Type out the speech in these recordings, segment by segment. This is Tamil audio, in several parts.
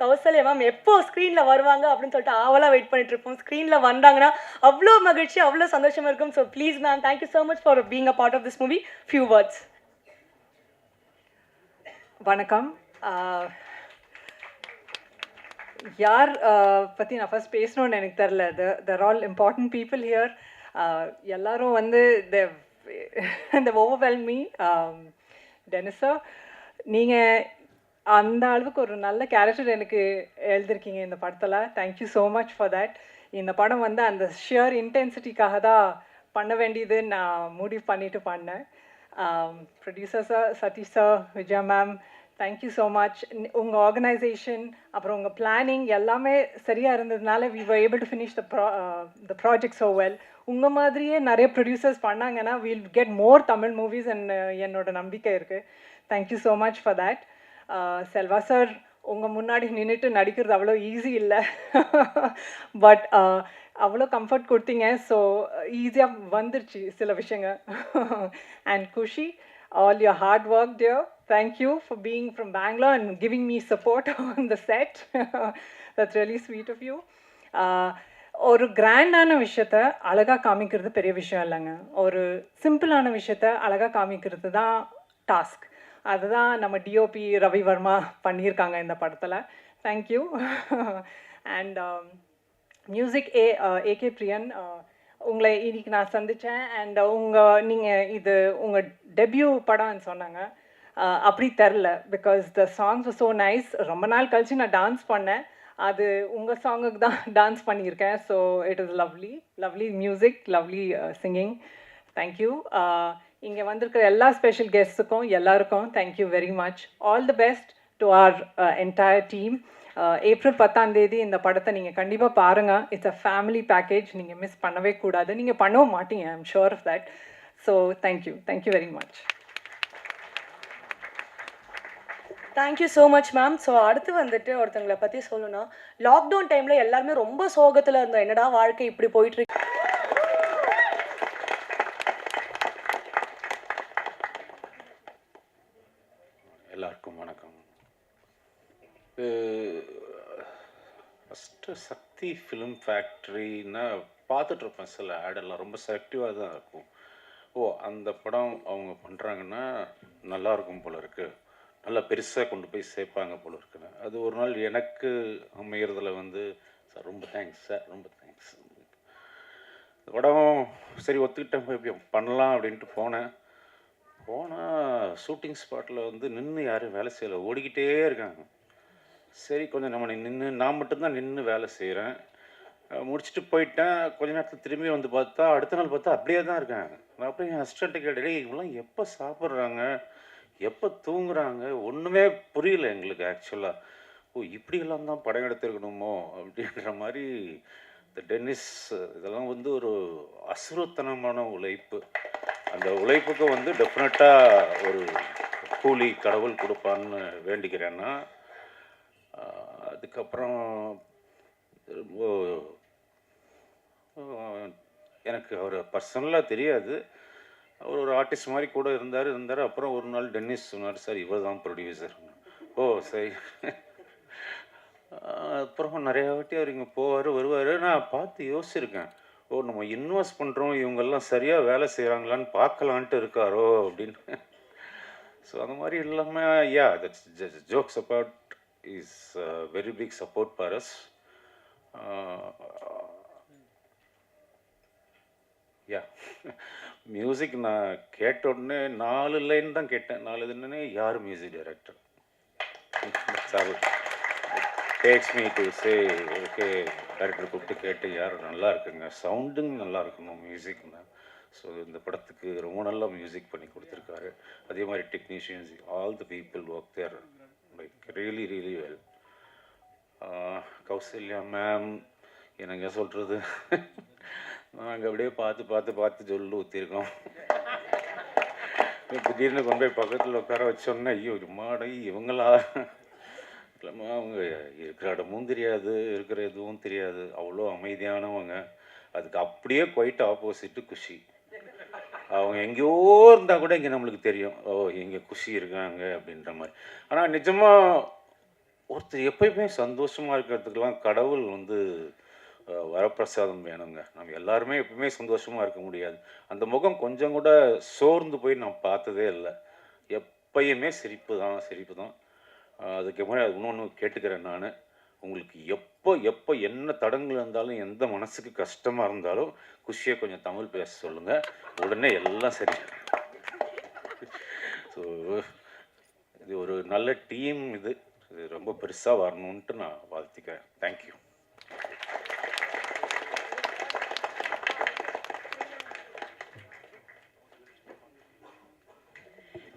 கௌசல்யா மேம் எப்போ ஸ்க்ரீனில் வருவாங்க அப்படின்னு சொல்லிட்டு ஆவலாக வெயிட் பண்ணிட்டு இருப்போம். ஸ்க்ரீனில் வந்தாங்கன்னா அவ்வளோ மகிழ்ச்சி, அவ்வளோ சந்தோஷமாக இருக்கும். So please ma'am, thank you so much for being a part of this movie. Few words. வணக்கம். யார் பற்றி நான் ஃபர்ஸ்ட் பேசணும்னு எனக்கு தெரில. they're all important people here. எல்லாரும் வந்து they've overwhelmed me. Dennis sir, நீங்கள் அந்த அளவுக்கு ஒரு நல்ல கேரக்டர் எனக்கு எழுதிருக்கீங்க இந்த படத்தில். Thank you so much for that. இந்த படம் வந்து அந்த ஷியர் இன்டென்சிட்டிக்காக தான் பண்ண வேண்டியது நான் முடிவு பண்ணிட்டு பண்ணேன். Producer sir, Satish sir, Vijaya ma'am, thank you so much. உங்கள் ஆர்கனைசேஷன் அப்புறம் உங்கள் பிளானிங் எல்லாமே சரியாக இருந்ததுனால we were able to finish the project so well. உங்கள் மாதிரியே நிறைய ப்ரொடியூசர்ஸ் பண்ணாங்கன்னா we'll get more Tamil movies என்னோட நம்பிக்கை இருக்குது. Thank you so much for that. Selva sir, உங்கள் முன்னாடி நின்றுட்டு நடிக்கிறது அவ்வளோ ஈஸி இல்லை. பட் அவ்வளோ கம்ஃபர்ட் கொடுத்தீங்க. ஸோ ஈஸியாக வந்துருச்சு சில விஷயங்கள். And Kushi, all your hard work dear. Thank you for being from Bangalore and giving me support on the set. That's really sweet of you. ஒரு கிராண்டான விஷயத்த அழகாக காமிக்கிறது பெரிய விஷயம் இல்லைங்க. ஒரு சிம்பிளான விஷயத்த அழகாக காமிக்கிறது தான் டாஸ்க். அதுதான் நம்ம டிஓபி ரவி வர்மா பண்ணியிருக்காங்க இந்த படத்தில். தேங்க்யூ. அண்ட் மியூசிக் ஏகே பிரியன், உங்களை இன்னைக்கு நான் சந்தித்தேன். அண்ட் நீங்கள் இது உங்கள் டெபியூ படம்னு சொன்னாங்க. அப்படி தெரில, because the songs var so nice. ரொம்ப நாள் கழிச்சு நான் டான்ஸ் பண்ணேன். அது உங்கள் சாங்குக்கு தான் டான்ஸ் பண்ணியிருக்கேன். So it is lovely, lovely music, lovely singing. Thank you. இங்கே வந்திருக்கிற எல்லா ஸ்பெஷல் கெஸ்ட்டுக்கும் எல்லாருக்கும் thank you very much. All the best to our entire team. April 10 இந்த படத்தை நீங்கள் கண்டிப்பாக பாருங்கள். It's a family package. நீங்கள் மிஸ் பண்ணவே கூடாது. நீங்கள் பண்ணவும் மாட்டீங்க, I am sure of that. So thank you very much. Thank you so much ma'am. So அடுத்து வந்துட்டு ஒருத்தங்களை பற்றி சொல்லணும்னா, லாக்டவுன் டைமில் எல்லாருமே ரொம்ப சோகத்தில் இருந்தோம். என்னடா வாழ்க்கை இப்படி போயிட்டுருக்கு. எல்லாருக்கும் வணக்கம். ஃபஸ்ட்டு சக்தி ஃபிலிம் ஃபேக்ட்ரின்னா பார்த்துட்ருப்பேன். சில ஆடெல்லாம் ரொம்ப செலக்டிவாக தான் இருக்கும். அந்த படம் அவங்க பண்ணுறாங்கன்னா நல்லாயிருக்கும் போல இருக்குது, நல்லா பெருசாக கொண்டு போய் சேர்ப்பாங்க போல இருக்குன்னு. அது ஒரு நாள் எனக்கு அமைகிறதுல வந்து சார் ரொம்ப தேங்க்ஸ் சார், ரொம்ப தேங்க்ஸ். இந்த படம் சரி ஒத்துக்கிட்டேன், போய் பண்ணலாம் அப்படின்ட்டு போனேன். போனால் ஷூட்டிங் ஸ்பாட்டில் வந்து நின்று யாரும் வேலை செய்யலை, ஓடிக்கிட்டே இருக்காங்க. சரி கொஞ்சம் நம்ம நான் மட்டும்தான் நின்று வேலை செய்கிறேன். முடிச்சுட்டு போயிட்டேன். கொஞ்ச நேரத்தில் திரும்பி வந்து பார்த்தா அடுத்த நாள் பார்த்தா அப்படியே தான் இருக்காங்க. நான் அப்படியே என் அசிஸ்டண்ட்டை கேட்டேன், இவங்களாம் எப்போ சாப்பிட்றாங்க, எப்போ தூங்குறாங்க, ஒன்றுமே புரியல எங்களுக்கு ஆக்சுவலாக. இப்படியெல்லாம் தான் படம் எடுத்துருக்கணுமோ அப்படின்ற மாதிரி. இந்த டென்னிஸ் இதெல்லாம் வந்து ஒரு அசுரத்தனமான உழைப்பு. அந்த உழைப்புக்கு வந்து டெஃபினட்டாக ஒரு கூலி கடவுள் கொடுப்பான்னு வேண்டிக்கிறேன்னா. அதுக்கப்புறம் எனக்கு அவர் பர்சனலாக தெரியாது. அவர் ஒரு ஆர்டிஸ்ட் மாதிரி கூட இருந்தார். அப்புறம் ஒரு நாள் டென்னிஸ் சொன்னார், சார் இவர் தான் ப்ரொடியூசர். சரி. அப்புறம் நிறையா வாட்டி அவர் இங்கே வருவார். நான் பார்த்து யோசிச்சிருக்கேன், நம்ம இன்வெஸ்ட் பண்ணுறோம், இவங்கெல்லாம் சரியாக வேலை செய்கிறாங்களான்னு பார்க்கலான்ட்டு இருக்காரோ அப்படின்னு. ஸோ அந்த மாதிரி இல்லாமல் that's jokes about is very big support for us. Music நான் கேட்ட உடனே 4 லைன் தான் கேட்டேன். 4 இதுன்னு யார் music director tax me to say okay. Director கூப்பிட்டு கேட்டு யார் நல்லா இருக்குங்க, சவுண்டுங்க நல்லா இருக்கணும் மியூசிக்னா. ஸோ இந்த படத்துக்கு ரொம்ப நல்லா மியூசிக் பண்ணி கொடுத்துருக்காரு. அதே மாதிரி technicians, all the people work there like really well. Kausalya ma'am, என்னங்க சொல்கிறது, நாங்கள் அப்படியே பார்த்து சொல்லி ஊற்றிருக்கோம். திடீர்னு கொண்டு போய் பக்கத்தில் உட்கார வச்சோன்னே ஐயோ மாடை இவங்களா இல்லைம்மா, அவங்க இருக்கிற இடமும் தெரியாது, இருக்கிற எதுவும் தெரியாது, அவ்வளோ அமைதியானவங்க. அதுக்கு அப்படியே குவைட் ஆப்போசிட்டு குஷி. அவங்க எங்கேயோ இருந்தால் கூட இங்கே நம்மளுக்கு தெரியும், இங்கே குஷி இருக்காங்க அப்படின்ற மாதிரி. ஆனால் நிஜமாக ஒருத்தர் எப்பயுமே சந்தோஷமாக இருக்கிறதுக்கெல்லாம் கடவுள் வந்து வரப்பிரசாதம் வேணுங்க. நம்ம எல்லாருமே எப்பவுமே சந்தோஷமாக இருக்க முடியாது. அந்த முகம் கொஞ்சம் கூட சோர்ந்து போய் நான் பார்த்ததே இல்லை. எப்பயுமே சிரிப்பு தான் சிரிப்பு தான். அதுக்கு முன்னாடி இன்னொன்று கேட்டுக்கிறேன் நான். உங்களுக்கு எப்போ எப்போ என்ன தடங்கள் இருந்தாலும், எந்த மனசுக்கு கஷ்டமாக இருந்தாலும் குஷியை கொஞ்சம் தமிழ் பேச சொல்லுங்கள். உடனே எல்லாம் சரி. ஸோ இது ஒரு நல்ல டீம். இது ரொம்ப பெருசாக வரணுன்ட்டு நான் வாழ்த்திக்கிறேன். Thank you.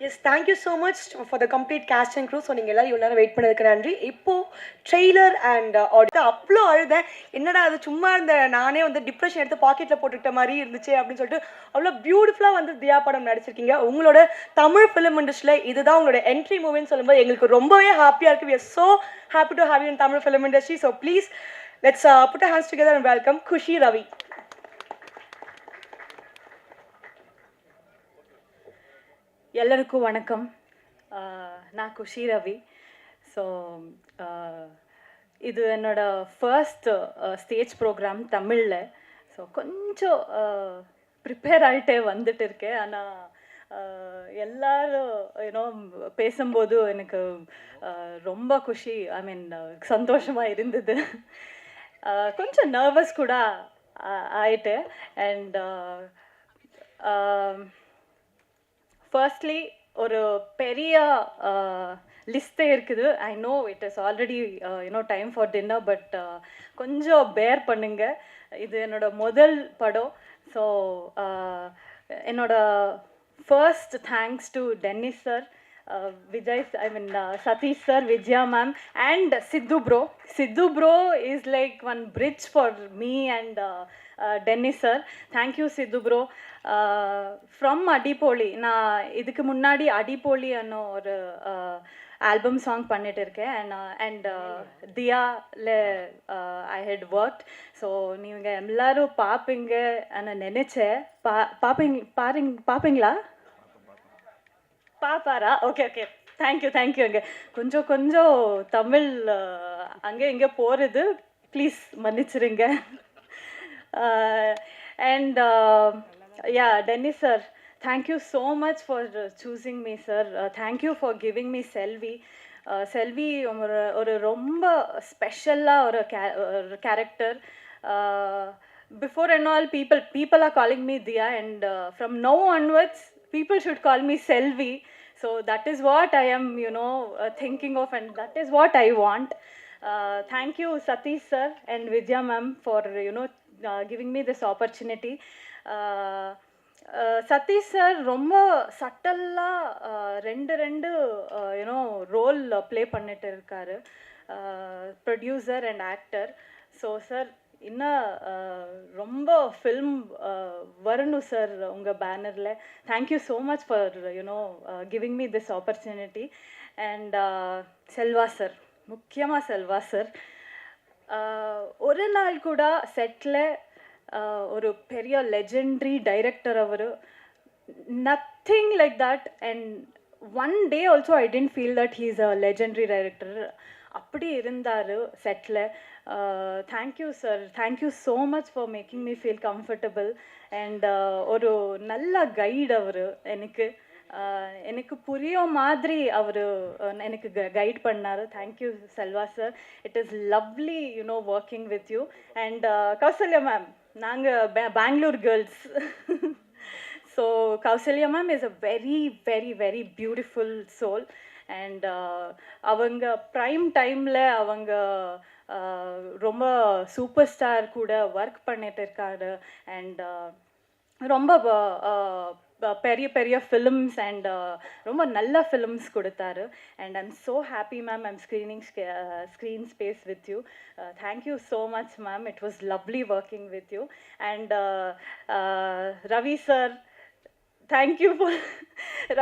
Yes, thank you so much for the complete cast and crew. So நீங்கள் எல்லோரும் இவ்வளோ நேரம் வெயிட் பண்ணதுக்கு நன்றி. இப்போது ட்ரெய்லர் அண்ட் ஆடியோ அவ்வளோ அழுதேன். என்னடா அது சும்மா இருந்த நானே வந்து டிப்ரெஷன் எடுத்து பாக்கெட்டில் போட்டுக்கிட்ட மாதிரி இருந்துச்சு அப்படின்னு சொல்லிட்டு அவ்வளோ பியூட்டிஃபுல்லாக வந்து தியா படம் நடிச்சிருக்கீங்க. உங்களோட தமிழ் ஃபிலிம் இண்டஸ்ட்ரியில் இதுதான் உங்களோட என்ட்ரி மூவின்னு சொல்லும்போது எங்களுக்கு ரொம்பவே ஹாப்பியாக இருக்குது. We are so happy to have you in Tamil film industry. So please let's put a hands together and welcome Khushi Ravi. எல்லாருக்கும் வணக்கம். நான் குஷி ரவி. ஸோ இது என்னோட ஃபர்ஸ்ட் ஸ்டேஜ் ப்ரோக்ராம் தமிழில். ஸோ கொஞ்சம் ப்ரிப்பேர் ஆகிட்டே வந்துட்டு இருக்கேன். ஆனால் எல்லாரும் யூனோ பேசும்போது எனக்கு ரொம்ப குஷி, ஐ மீன் சந்தோஷமாக இருந்தது. கொஞ்சம் நர்வஸ் கூட ஆயிட்டு. அண்ட் ஃபர்ஸ்ட்லி ஒரு பெரிய லிஸ்ட்டே இருக்குது. I know it is already you know time for dinner, but கொஞ்சம் பேர் பண்ணுங்க. இது என்னோட முதல் படம். ஸோ என்னோட first thanks to tennis sir, Vijay, I mean Satish sir, Vijaya ma'am, and Sidhu bro. Sidhu bro is like one bridge for me and Dennis sir. Thank you Sidhu bro. From Adipoli, நான் இதுக்கு முன்னாடி அடிப்போலி அன்னோ ஒரு ஆல்பம் சாங் பண்ணிட்டு இருக்கேன். அண்ட் தியால ஐ ஹெட் ஒர்க். ஸோ நீங்கள் எல்லாரும் பார்ப்பீங்க நினைச்சேன். பார்ப்பீங்களா? பாப்பாரா? Okay okay, thank you thank you. அங்கே கொஞ்சம் கொஞ்சம் தமிழ் அங்கே இங்கே போகிறது, ப்ளீஸ் மன்னிச்சிருங்க. And yeah Dennis sir, thank you so much for choosing me sir. Thank you for giving me Selvi. Selvi ஒரு ரொம்ப ஸ்பெஷலாக ஒரு character. Before and all, people are calling me Diya, and from now onwards people should call me Selvi. So that is what I am, you know, thinking of, and that is what I want. Thank you Satish sir and Vijaya ma'am for, you know, giving me this opportunity. Satish sir ரொம்ப சட்டலாக ரெண்டு யூனோ ரோல் ப்ளே பண்ணிட்டு இருக்காரு, producer and actor. So sir இன்னும் ரொம்ப ஃபில்ம் வரணும் சார் உங்கள் பேனரில். Thank you so much for you know giving me this opportunity. And Selva sir, முக்கியமாக செல்வா சார், ஒரு நாள் கூட செட்டில் ஒரு பெரிய லெஜெண்டரி டைரக்டர் அவர். Nothing like that. And one day also I tend feel that he is a legendary director. அப்படி இருந்தார் செட்டில். Thank you sir, thank you so much for making me feel comfortable. And ஒரு நல்ல கைடு அவர். எனக்கு புரிய மாதிரி அவர் எனக்கு கைட் பண்ணார். Thank you Selva sir. It is lovely you know working with you. And Kausalya ma'am, நாங்கள் Bangalore girls. So Kausalya ma'am is a very very very beautiful soul. And அவங்க ப்ரைம் டைமில் அவங்க ரொம்ப சூப்பர் ஸ்டார் கூட ஒர்க் பண்ணிட்டு இருக்காரு. அண்ட் ரொம்ப பெரிய பெரிய ஃபிலிம்ஸ் அண்ட் ரொம்ப நல்ல ஃபிலிம்ஸ் கொடுத்தாரு. And I'm so happy ma'am, I'm screen space with you. Thank you so much ma'am. It was lovely working with you. And Ravi sir, thank you for.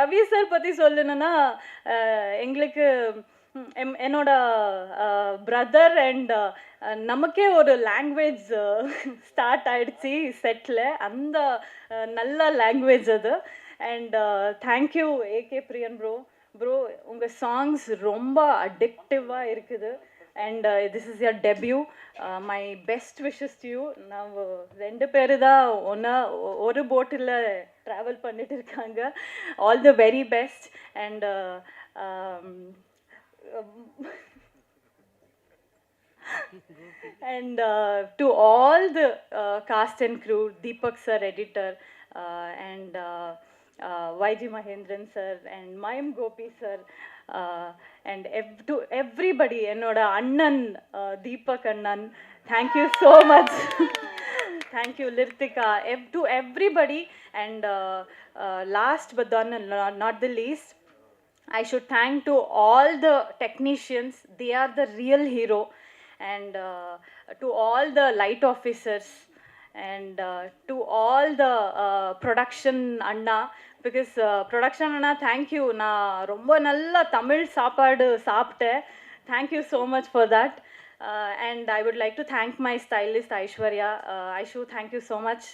Ravi sir பற்றி சொல்லணுன்னா, எங்களுக்கு என்னோட பிரதர் அண்ட் நமக்கே ஒரு லாங்குவேஜ் ஸ்டார்ட் ஆயிடுச்சு செட்டில். அந்த நல்ல லாங்குவேஜ் அது. And thank you AK Priyan bro, bro உங்கள் சாங்ஸ் ரொம்ப அடிக்டிவாக இருக்குது and this is your debut my best wishes to you. நான் 2 பேர் தான் ஒரு போட்டில் ட்ராவல் பண்ணிட்டு இருக்காங்க. All the very best and and to all the cast and crew, Deepak sir, editor, and YG Mahendran sir, and Mayam Gopi sir, and to everybody, enoda annan Deepak annan, thank you so much. Thank you Lirtika, to everybody, and last but not the least, I should thank to all the technicians. They are the real hero. And to all the light officers and to all the production anna, because production anna, thank you. Na romba nalla Tamil saapadu saapte, thank you so much for that. And I would like to thank my stylist Aishwarya. Aishu, thank you so much.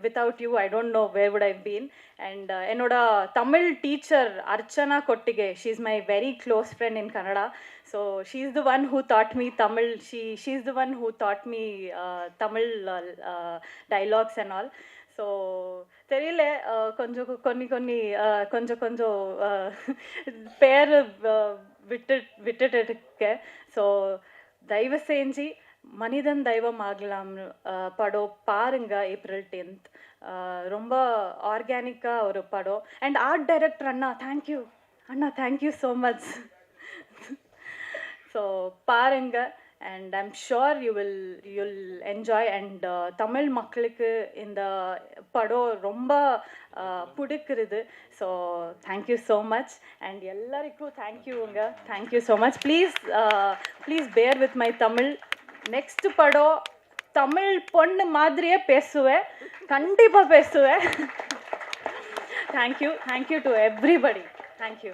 Without you I don't know where would I have been. And enoda Tamil teacher Archana Kottige, she's my very close friend in Kannada, so she's the one who taught me Tamil. She's the one who taught me Tamil dialogues and all. So தெரியல கொஞ்சம் பேர் விட்டுட்டு இருக்கேன். ஸோ தயவு செஞ்சு மனிதன் தெய்வம் ஆகலாம் படம் பாருங்க. April 10th ரொம்ப ஆர்கானிக்காக ஒரு படம். And art director Anna, thank you Anna, thank you so much. So பாருங்க and I'm sure you'll enjoy. And Tamil மக்களுக்கு இந்த படம் ரொம்ப பிடிக்கிறது. So thank you so much. And எல்லாருக்கும் தேங்க்யூங்க, thank you so much. Please bear with my Tamil. Next படம் தமிழ் பொண்ணு மாதிரியே பேசுவேன், கண்டிப்பாக பேசுவேன். Thank you to everybody. Thank you.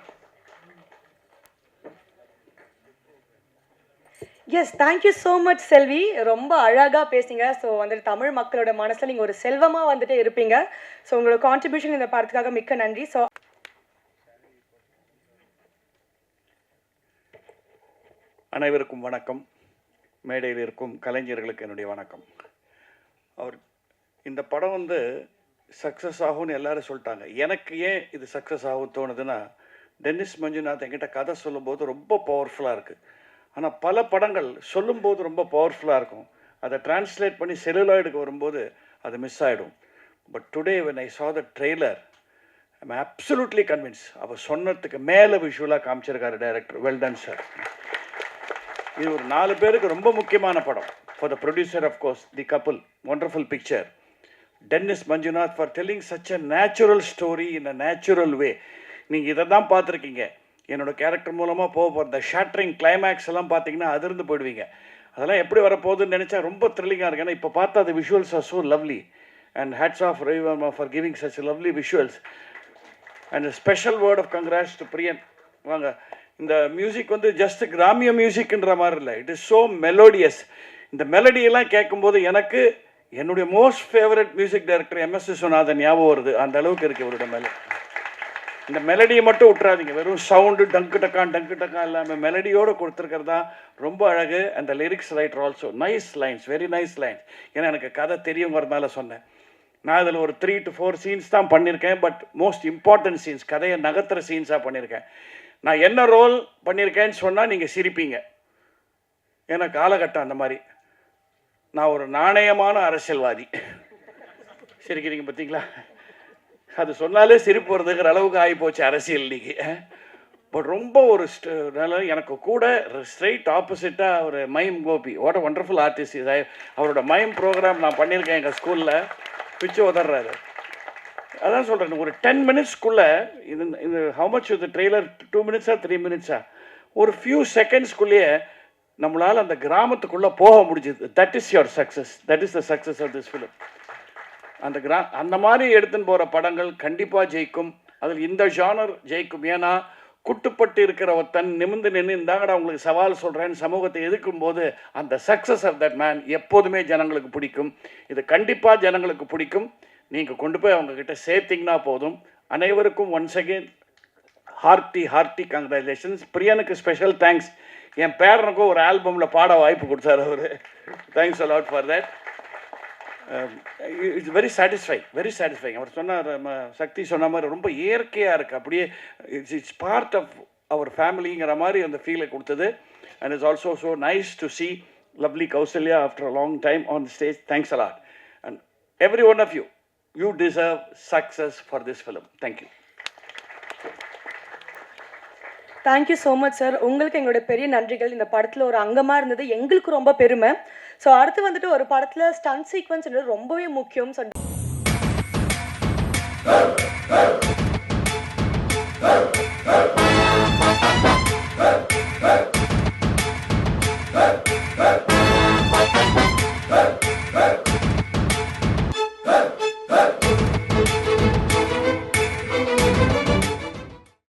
Yes, thank you so much Selvi. ரொம்ப அழகாக பேசிங்க. ஸோ வந்துட்டு தமிழ் மக்களோட மனசில் நீங்கள் ஒரு செல்வமாக வந்துட்டு இருப்பீங்க. ஸோ உங்களோட கான்ட்ரிபியூஷன் இந்த படத்துக்காக மிக்க நன்றி. ஸோ அனைவருக்கும் வணக்கம். மேடையில் இருக்கும் கலைஞர்களுக்கு என்னுடைய வணக்கம். இந்த படம் சக்ஸஸ் ஆகும்னு எல்லாரும் சொல்லிட்டாங்க. எனக்கு ஏன் இது சக்ஸஸ் ஆகும் தோணுதுன்னா, டென்னிஸ் மஞ்சுநாத் என்கிட்ட கதை சொல்லும்போது ரொம்ப பவர்ஃபுல்லாக இருக்குது. ஆனால் பல படங்கள் சொல்லும்போது ரொம்ப பவர்ஃபுல்லாக இருக்கும், அதை டிரான்ஸ்லேட் பண்ணி செல்லுலாய்டுக்கு வரும்போது அது மிஸ் ஆகிடும். But today when I saw the trailer, I'm absolutely convinced. அவர் சொன்னதுக்கு மேலே விஷுவலாக காமிச்சிருக்காரு டைரக்டர். Well done sir. இது ஒரு 4 பேருக்கு ரொம்ப முக்கியமான படம். For the producer of course, the couple, wonderful picture. Dennis Manjunath for telling such a natural story in a natural way. நீங்கள் இதை தான் பார்த்துருக்கீங்க. என்னோடய கேரக்டர் மூலமாக போகிற இந்த ஷாட்டரிங் கிளைமேக்ஸ் எல்லாம் பார்த்தீங்கன்னா அதிர்ந்து போயிடுவீங்க. அதெல்லாம் எப்படி வரப்போகுதுன்னு நினச்சா ரொம்ப த்ரில்லிங்காக இருக்குது. ஏன்னா இப்போ பார்த்தா அது visuals are so lovely. And hats off Ravi Varma for giving such lovely visuals. And special word of congrats to Priyan. வாங்க, இந்த மியூசிக் ஜஸ்ட் கிராமிய மியூசிக்ன்ற மாதிரி இல்லை, இட் இஸ் ஸோ மெலோடியஸ். இந்த மெலடியெல்லாம் கேட்கும்போது எனக்கு என்னுடைய most favourite music director MS Viswanathan ஞாபகம் வருது. அந்த அளவுக்கு இருக்குது இவரோட மேலே. இந்த மெலடியை மட்டும் விட்டுறாதீங்க, வெறும் சவுண்டு டங்கு டக்கான் இல்லாமல் மெலடியோடு கொடுத்துருக்கிறது தான் ரொம்ப அழகு. அந்த lyrics writer also nice lines, very nice lines. ஏன்னா எனக்கு கதை தெரியுங்கிறதுனால சொன்னேன். நான் அதில் ஒரு 3 to 4 சீன்ஸ் தான் பண்ணியிருக்கேன். பட் மோஸ்ட் இம்பார்ட்டன்ட் சீன்ஸ், கதையை நகர்த்துற சீன்ஸாக பண்ணியிருக்கேன். நான் என்ன ரோல் பண்ணியிருக்கேன்னு சொன்னால் நீங்கள் சிரிப்பீங்க. ஏன்னா காலகட்டம் அந்த மாதிரி. நான் ஒரு நாணயமான அரசியல்வாதி. சிரிக்கிறீங்க பார்த்தீங்களா? அது சொன்னாலே சிரிப்பு வருதுங்கிற அளவுக்கு ஆகிப்போச்சு அரசியல் இன்னைக்கு. பட் ரொம்ப ஒரு எனக்கு கூட ஸ்ட்ரைட் ஆப்போசிட்டாக ஒரு mime Gopi, what a wonderful artist. அவரோட மைம் ப்ரோக்ராம் நான் பண்ணியிருக்கேன் எங்கள் ஸ்கூலில். பிச்சு உதறாரு. அதான் சொல்கிறேன், ஒரு 10 மினிட்ஸ்க்குள்ளே இது ஹவு மச் இது ட்ரெய்லர் 2 மினிட்ஸா 3 மினிட்ஸா ஒரு ஃபியூ செகண்ட்ஸ்குள்ளேயே நம்மளால் அந்த கிராமத்துக்குள்ளே போக முடிஞ்சுது. That is your success. That is the success of this film. அந்த மாதிரி எடுத்துன்னு போகிற படங்கள் கண்டிப்பாக ஜெயிக்கும். அதில் இந்த ஜானர் ஜெயிக்கும். ஏன்னா குட்டுப்பட்டு இருக்கிற ஒருத்தன் நிமிர்ந்து நின்று இந்தாங்கடா உங்களுக்கு சவால் சொல்கிறேன்னு சமூகத்தை எதிர்க்கும் போது அந்த சக்ஸஸ் ஆஃப் தட் மேன் எப்போதுமே ஜனங்களுக்கு பிடிக்கும். இது கண்டிப்பாக ஜனங்களுக்கு பிடிக்கும். நீங்கள் கொண்டு போய் அவங்கக்கிட்ட சேர்த்திங்கன்னா போதும். அனைவருக்கும் ஒன்ஸ் அகெயின் ஹார்ட்டி கங்க்ராச்சுலேஷன்ஸ். பிரியனுக்கு ஸ்பெஷல் தேங்க்ஸ். என் பேரனுக்கும் ஒரு ஆல்பமில் பாட வாய்ப்பு கொடுத்தாரு அவர். Thanks a lot for that. It's very satisfying. அவர் சொன்னார், சக்தி சொன்ன மாதிரி ரொம்ப இயற்கையாக இருக்குது. அப்படியே இட்ஸ் பார்ட் ஆஃப் அவர் ஃபேமிலிங்கிற மாதிரி அந்த ஃபீலை கொடுத்தது. And it's also so nice to see lovely Kausalya after a long time on the stage. Thanks a lot. And every one of you deserve success for this film. Thank you. Thank you so much sir. உங்களுக்கு எங்களோட பெரிய நன்றிகள். இந்த படத்தில் ஒரு அங்கமாக இருந்தது எங்களுக்கு ரொம்ப பெருமை. ஸோ அடுத்து வந்துட்டு ஒரு படத்தில் ஸ்டன் சீக்வன்ஸ் ரொம்பவே முக்கியம். ஸோ